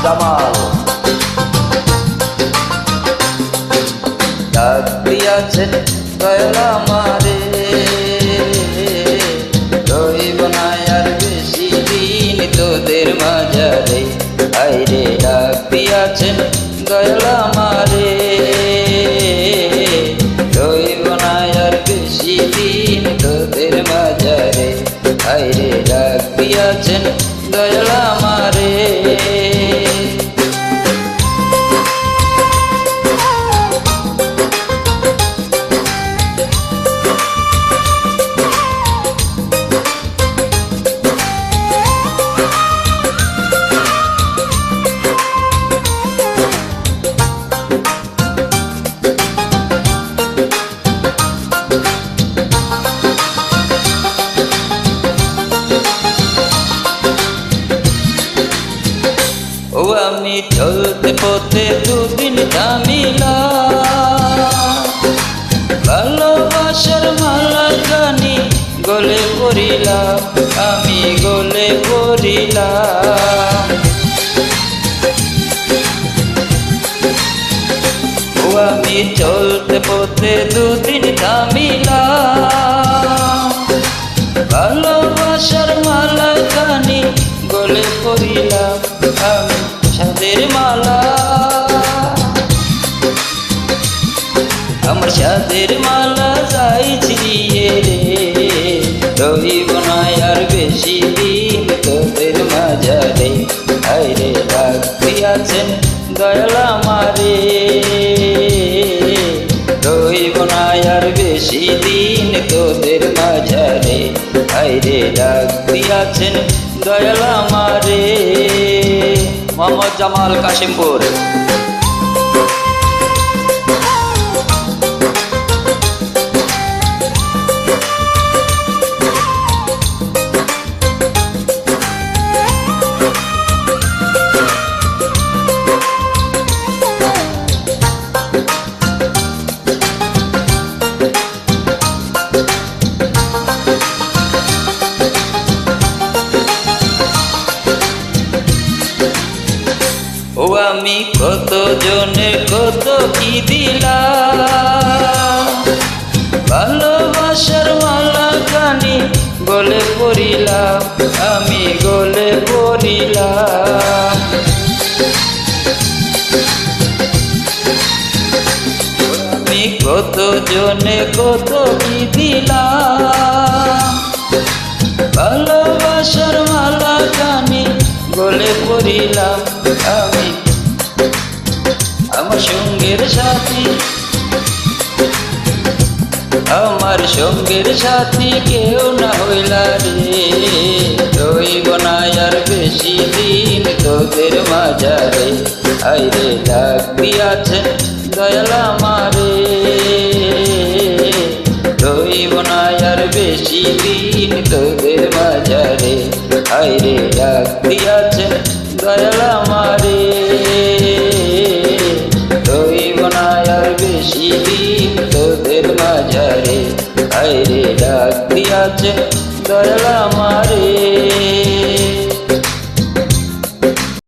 জামাল। ডাক দিয়াছেন দয়াল আমারে, রইব না আর বেশি দিন তোদের মাঝারে। আইরে ডাক দিয়াছেন দয়াল আমারে, রইব না আর বেশি দিন তোদের মাঝারে। আইরে ডাক দিয়াছেন দয়াল আমারে। ও আমি চলতে পথে দুদিন থামিলাম, ভালোবাসার মালা গানি গলে পড়িলাম, আমি গলে পড়িলাম। ও আমি চলতে পথে দুদিন থামিলাম, ভালোবাসার মালা গানি গলে পড়িলাম, আমি সাদের মালা, আমার সাদের মালা যাই ছিড়িয়ে রে। রইব না আর বেশি দিন তোদের মাঝারে। আইরে ডাক দিয়াছেন দয়াল আমারে, রইব না আর বেশি দিন তোদের মাঝারে। আইরে ডাক দিয়াছেন দয়াল আমারে। মোহাম্মদ জামাল, কাশিমপুর। ও আমি কত জনে কত কি দিলাম, ভালোবাসার মালা গানি গলে পড়িলাম, আমি গলে পড়িলাম। আমি কত জনে কত কি দিলাম, ভালোবাসার মালা গানি গলে পড়িলাম, আমি আমার সঙ্গের সাথী, আমার সঙ্গের সাথী কেউ না হইলা রে। রইব না আর বেশি দিন তোদের মাঝারে। আইরে ডাক দিয়াছেন দয়াল আমারে, রইব না আর বেশি দিন তোদের মাঝারে। আইরে ডাক দিয়াছেন দয়াল আমারে, রইব না আর বেশি দিন তোদের মাঝারে। আইরে ডাক দিয়াছেন দয়াল আমারে।